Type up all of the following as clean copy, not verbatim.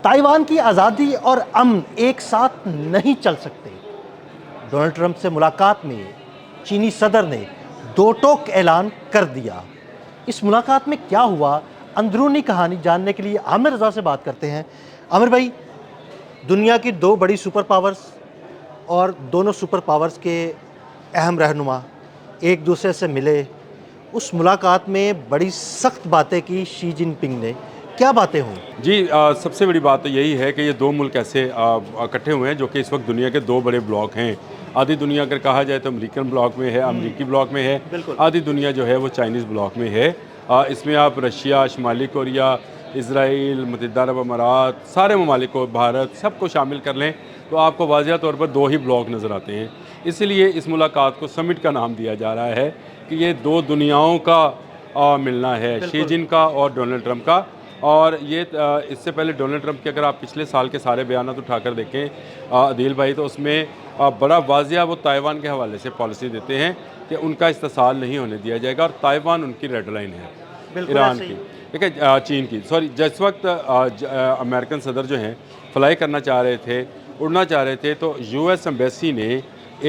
Taiwan की आज़ादी और अमन एक साथ नहीं चल सकते। डोनाल्ड ट्रंप से मुलाकात में चीनी सदर ने दो टोक ऐलान कर दिया। इस मुलाकात में क्या हुआ, अंदरूनी कहानी जानने के लिए आमिर रज़ा से बात करते हैं। आमिर भाई, दुनिया की दो बड़ी सुपर पावर्स और दोनों सुपर पावर्स के अहम रहनुमा एक दूसरे से मिले। उस मुलाकात में बड़ी सख्त बातें की शी जिनपिंग ने। क्या बातें हुई? जी सबसे बड़ी बात तो यही है कि ये दो मुल्क ऐसे इकट्ठे हुए हैं जो कि इस वक्त दुनिया के दो बड़े ब्लॉक हैं। आधी दुनिया अगर कहा जाए तो अमेरिकन ब्लॉक में है, अमेरिकी ब्लॉक में है, आधी दुनिया जो है वो चाइनीज़ ब्लॉक में है। इसमें आप रशिया, शुमाली कोरिया, इसराइल, मुत्तहिदा अरब अमारात, सारे ममालिक को, भारत, सबको शामिल कर लें तो आपको वाज़िया तौर पर दो ही ब्लॉक नज़र आते हैं। इसलिए इस मुलाकात को समिट का नाम दिया जा रहा है कि ये दो दुनियाओं का मिलना है, शी जिन का और डोनाल्ड ट्रंप का। और ये इससे पहले डोनाल्ड ट्रंप के अगर आप पिछले साल के सारे बयान उठाकर देखें अदील भाई, तो उसमें बड़ा वाज़िया वो ताइवान के हवाले से पॉलिसी देते हैं कि उनका इस्तेसाल नहीं होने दिया जाएगा और ताइवान उनकी रेड लाइन है ईरान की, ठीक है, चीन की, सॉरी। जिस वक्त अमेरिकन सदर जो हैं फ्लाई करना चाह रहे थे, उड़ना चाह रहे थे, तो यूएस एम्बेसी ने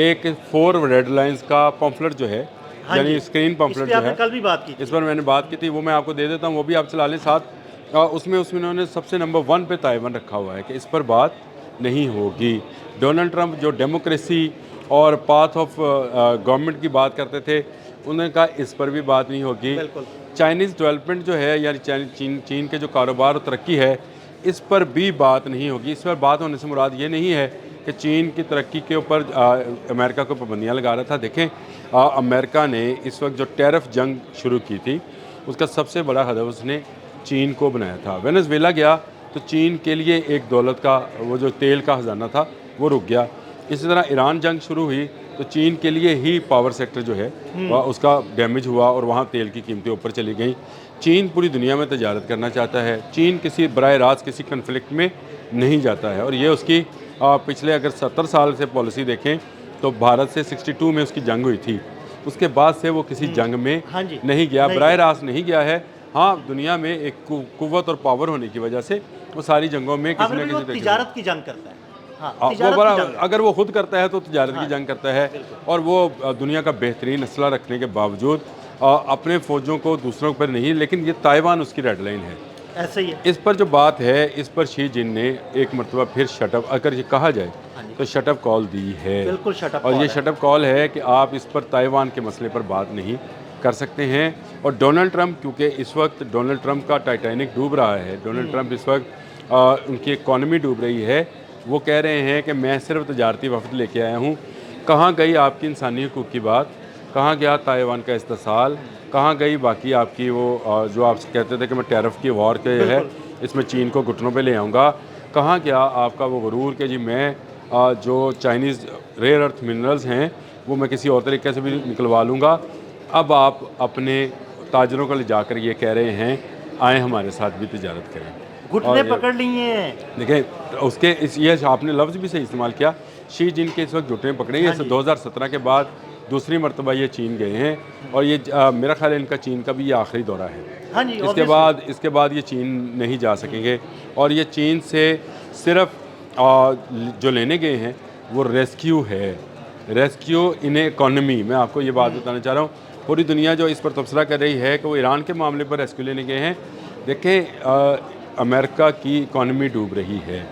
एक 4 रेड लाइन्स का पम्फलेट जो है, यानी स्क्रीन पम्फलेट जो है, कल भी बात की, इस पर मैंने बात की थी, वो मैं आपको दे देता हूँ, वो भी आप चला लें साथ। उसमें उन्होंने सबसे नंबर 1 पे ताइवान रखा हुआ है कि इस पर बात नहीं होगी। डोनाल्ड ट्रंप जो डेमोक्रेसी और पाथ ऑफ गवर्नमेंट की बात करते थे, उन्होंने कहा इस पर भी बात नहीं होगी। चाइनीज़ डेवलपमेंट जो है, यानी चीन के जो कारोबार और तरक्की है, इस पर भी बात नहीं होगी। इस पर बात होने से मुराद ये नहीं है कि चीन की तरक्की के ऊपर अमेरिका को पाबंदियाँ लगा रहा था। देखें, अमेरिका ने इस वक्त जो टैरिफ जंग शुरू की थी, उसका सबसे बड़ा हदफ उसने चीन को बनाया था। वेनेजुएला गया तो चीन के लिए एक दौलत का, वो जो तेल का खजाना था, वो रुक गया। इसी तरह ईरान जंग शुरू हुई तो चीन के लिए ही पावर सेक्टर जो है उसका डैमेज हुआ और वहाँ तेल की कीमतें ऊपर चली गई। चीन पूरी दुनिया में तजारत करना चाहता है। चीन किसी बराह रास्त किसी कन्फ्लिक्ट में नहीं जाता है और ये उसकी पिछले अगर 70 साल से पॉलिसी देखें तो भारत से 62 में उसकी जंग हुई थी, उसके बाद से वो किसी जंग में नहीं गया, बराह रास्त नहीं गया है। हाँ, दुनिया में एक कुव्वत और पावर होने की वजह से वो सारी जंगों में किसी न किसी तिजारत की जंग करता है। वो बड़ा, अगर वो खुद करता है तो तिजारत की जंग करता है। और वो दुनिया का बेहतरीन असला रखने के बावजूद अपने फ़ौजों को दूसरों पर नहीं, लेकिन ये ताइवान उसकी रेड लाइन है, ऐसे ही है। इस पर जो बात है, इस पर शी जिन ने एक मरतबा फिर शटअप, अगर ये कहा जाए तो शटअप कॉल दी है। बिल्कुल शटअप और ये शटअप कॉल है कि आप इस पर ताइवान के मसले पर बात नहीं कर सकते हैं। और डोनाल्ड ट्रंप, क्योंकि इस वक्त डोनाल्ड ट्रंप का टाइटैनिक डूब रहा है, डोनाल्ड ट्रंप इस वक्त उनकी इकॉनमी डूब रही है, वो कह रहे हैं कि मैं सिर्फ तजारती वफद लेके आया हूँ। कहाँ गई आपकी इंसानी हुकूक की बात, कहाँ गया ताइवान का इस्तेसाल, कहाँ गई बाकी आपकी वो जो आप कहते थे कि मैं टैरिफ की वॉर के है, इसमें चीन को घुटनों पे ले आऊँगा, कहाँ गया आपका वो गरूर कि जी मैं जो चाइनीज़ रेयर अर्थ मिनरल्स हैं वो मैं किसी और तरीके से भी निकलवा लूँगा। अब आप अपने ताजरों को ले जाकर ये कह रहे हैं आए हमारे साथ भी तिजारत करें, घुटने पकड़ लिए हैं। देखें उसके ये आपने लफ्ज़ भी सही इस्तेमाल किया, शी जिन के इस वक्त घुटने पकड़े हैं। 2017 के बाद दूसरी मरतबा ये चीन गए हैं और ये मेरा ख्याल है इनका चीन का भी ये आखिरी दौरा है। इसके बाद ये चीन नहीं जा सकेंगे और ये चीन से सिर्फ जो लेने गए हैं वो रेस्क्यू है, रेस्क्यू इन इकॉनमी। मैं आपको ये बात बताना चाह रहा हूँ, पूरी दुनिया जो इस पर तबसरा कर रही है कि वो ईरान के मामले पर रेस्क्यू लेने गए हैं। देखें, अमेरिका की इकॉनमी डूब रही है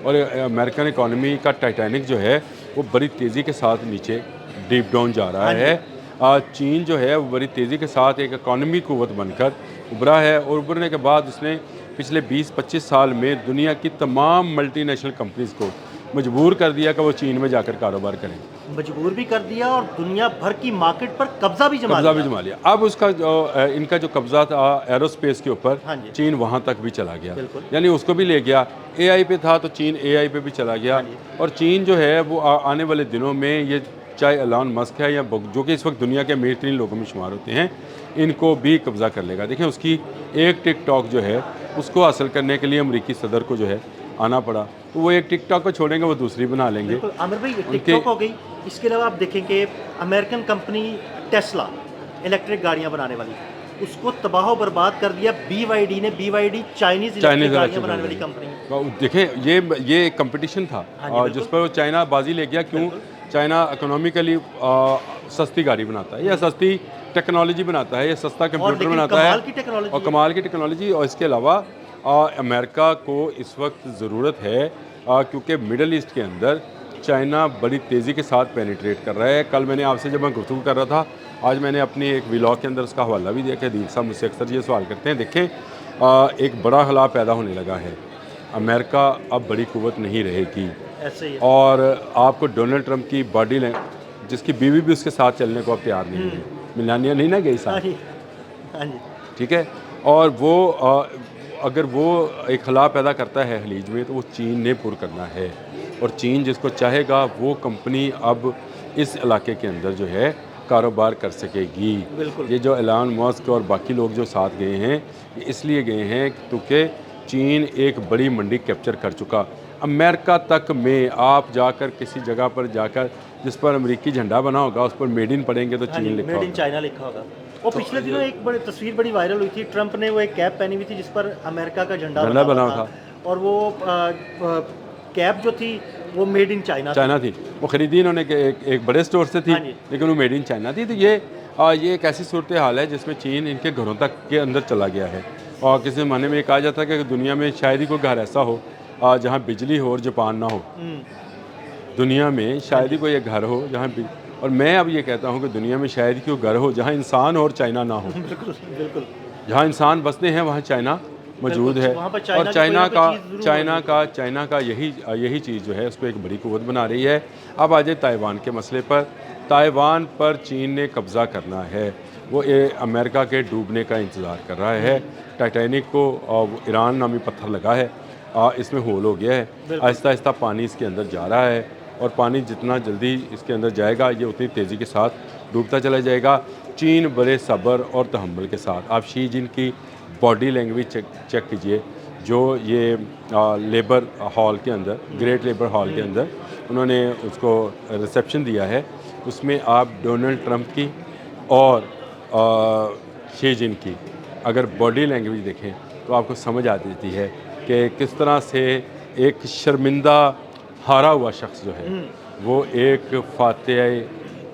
और अमेरिकन इकॉनमी का टाइटैनिक जो है वो बड़ी तेज़ी के साथ नीचे डीप डाउन जा रहा है। चीन जो है वो बड़ी तेज़ी के साथ एक इकॉनमी कुव्वत बनकर उभरा है और उभरने के बाद उसने पिछले 20-25 साल में दुनिया की तमाम मल्टीनेशनल कंपनीज़ को मजबूर कर दिया कि वो चीन में जाकर कारोबार करें, मजबूर भी कर दिया और दुनिया भर की मार्केट पर कब्जा भी जमा लिया। अब उसका जो इनका जो कब्जा था एरोस्पेस के ऊपर, चीन वहाँ तक भी चला गया, यानी उसको भी ले गया। एआई पे था तो चीन एआई पे भी चला गया और चीन जो है वो आने वाले दिनों में ये चाहे एलन मस्क है या जो कि इस वक्त दुनिया के अमीर तरीन लोगों में शुमार होते हैं, इनको भी कब्जा कर लेगा। देखिए, उसकी एक टिकटॉक जो है उसको हासिल करने के लिए अमेरिकी सदर को जो है आना पड़ा, तो वो एक टिकटॉक को छोड़ेंगे वो दूसरी बना लेंगे। आमिर भाई, टिकटॉक हो गई, इसके अलावा आप देखेंगे अमेरिकन कंपनी टेस्ला इलेक्ट्रिक गाड़ियाँ बनाने वाली, उसको तबाह बर्बाद कर दिया BYD ने। BYD चाइनीज चाइनीज गाड़ियाँ बनाने वाली कंपनी है। तो देखें ये कंपटीशन था हाँ जी, और जिस पर वो चाइना बाजी ले गया। क्यों? चाइना इकोनॉमिकली सस्ती गाड़ी बनाता है या सस्ती टेक्नोलॉजी बनाता है या सस्ता कंप्यूटर लेकिन बनाता है कमाल की टेक्नोलॉजी और कमाल की टेक्नोलॉजी। और इसके अलावा अमेरिका को इस वक्त ज़रूरत है क्योंकि मिडल ईस्ट के अंदर चाइना बड़ी तेज़ी के साथ पेनिट्रेट कर रहा है। कल मैंने आपसे जब मैं गुफ्तगू कर रहा था, आज मैंने अपनी एक व्लॉग के अंदर उसका हवाला भी दिया कि हदीक साहब मुझसे अक्सर ये सवाल करते हैं। देखें एक बड़ा खला पैदा होने लगा है। अमेरिका अब बड़ी कुव्वत नहीं रहेगी। ऐसे ही और आपको डोनाल्ड ट्रंप की बॉडी जिसकी बीवी भी उसके साथ चलने को अब तैयार नहीं है, मिलानिया नहीं ना गई हाँ साथ, जी, हाँ जी, ठीक है। और वो अगर वो एक खला पैदा करता है खलीज में तो वो चीन ने पुर करना है और चीन जिसको चाहेगा वो कंपनी अब इस इलाके के अंदर जो है कारोबार कर सकेगी। बिल्कुल। ये जो एलन मस्क और बाकी लोग जो साथ गए हैं ये इसलिए गए हैं क्योंकि चीन एक बड़ी मंडी कैप्चर कर चुका। अमेरिका तक में आप जाकर किसी जगह पर जाकर जिस पर अमेरिकी झंडा बना होगा उस पर मेड इन पढ़ेंगे तो हाँ जी, चीन लिखा मेड इन होगा। चाइना लिखा होगा। और पिछले दिनों एक बड़ी तस्वीर बड़ी वायरल हुई थी। ट्रंप ने वो एक कैप पहनी हुई थी जिस पर अमेरिका का झंडा झंडा बना बना हुआ था और वो कैप जो थी वो मेड इन चाइना थी। वो खरीदी इन्होंने एक बड़े स्टोर से थी हाँ जी। लेकिन वो मेड इन चाइना थी। तो ये एक ऐसी सूरत हाल है जिसमें चीन इनके घरों तक के अंदर चला गया है। और किसी ज़माने में ये कहा जाता है कि दुनिया में शायद ही कोई घर ऐसा हो जहाँ बिजली हो और जापान ना हो। दुनिया में शायद ही कोई एक घर हो जहाँ और मैं अब ये कहता हूँ कि दुनिया में शायद ही कोई घर हो जहाँ इंसान हो और चाइना ना हो। बिल्कुल बिल्कुल। जहाँ इंसान बसते हैं वहाँ चाइना मौजूद है। वहाँ पर और चाइना का यही चीज़ जो है उसको एक बड़ी कुव्वत बना रही है। अब आ जाए ताइवान के मसले पर। ताइवान पर चीन ने कब्ज़ा करना है। वो अमेरिका के डूबने का इंतज़ार कर रहा है। टाइटैनिक को ईरान नामी पत्थर लगा है, इसमें होल हो गया है। आहिस्ता आहिस्ता पानी इसके अंदर जा रहा है और पानी जितना जल्दी इसके अंदर जाएगा ये उतनी तेज़ी के साथ डूबता चला जाएगा। चीन बड़े सब्र और तहम्मुल के साथ, आप शी जिन की बॉडी लैंग्वेज चेक कीजिए जो ये लेबर हॉल के अंदर, ग्रेट लेबर हॉल के अंदर उन्होंने उसको रिसेप्शन दिया है, उसमें आप डोनाल्ड ट्रंप की और शी जिन की अगर बॉडी लैंग्वेज देखें तो आपको समझ आ जाती है कि किस तरह से एक शर्मिंदा हारा हुआ शख्स जो है वो एक फातेह,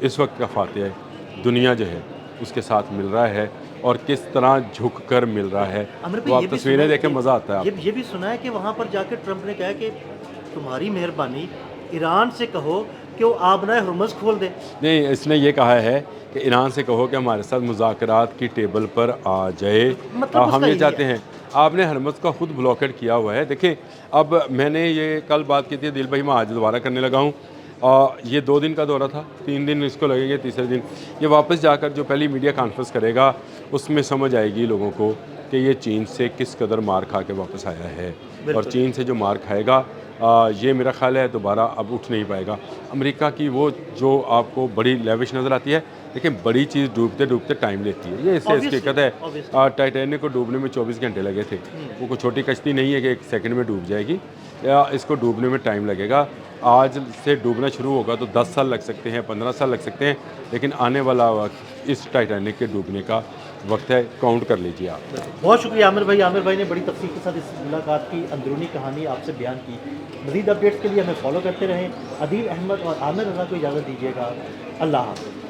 इस वक्त का फातेह दुनिया जो है उसके साथ मिल रहा है और किस तरह झुक कर मिल रहा है। तो आप तस्वीरें देखें मज़ा आता है। ये भी सुना है कि वहाँ पर जाकर ट्रंप ने कहा कि तुम्हारी मेहरबानी ईरान से कहो कि वो आबनाए हुर्मुज़ खोल दे। नहीं, इसने ये कहा है कि ईरान से कहो कि हमारे साथ मुज़ाकरात की टेबल पर आ जाए। मतलब हम ये चाहते हैं। आपने हरमज़ का खुद ब्लॉकेट किया हुआ है। देखिए अब मैंने ये कल बात की थी दिल भाई, मैं आज दोबारा करने लगा हूँ। ये 2 दिन का दौरा था, 3 दिन इसको लगेंगे, तीसरे दिन ये वापस जाकर जो पहली मीडिया कॉन्फ्रेंस करेगा उसमें समझ आएगी लोगों को कि ये चीन से किस कदर मार खा के वापस आया है। और चीन से जो मार खाएगा ये मेरा ख्याल है दोबारा अब उठ नहीं पाएगा। अमेरिका की वो जो आपको बड़ी लेविश नज़र आती है, लेकिन बड़ी चीज़ डूबते डूबते टाइम लेती है। ये इससे इसकी हकीकत है। टाइटैनिक को डूबने में 24 घंटे लगे थे। वो कोई छोटी कश्ती नहीं है कि 1 सेकंड में डूब जाएगी, या इसको डूबने में टाइम लगेगा। आज से डूबना शुरू होगा तो 10 साल लग सकते हैं, 15 साल लग सकते हैं, लेकिन आने वाला वक्त इस टाइटैनिक के डूबने का वक्त है, काउंट कर लीजिए आप। बहुत शुक्रिया आमिर भाई। आमिर भाई ने बड़ी तफसील के साथ इस मुलाकात की अंदरूनी कहानी आपसे बयान की। मज़ीद अपडेट्स के लिए हमें फॉलो करते रहें। अदील अहमद और आमिर रज़ा को इजाज़त दीजिएगा। अल्लाह हाफ़िज़।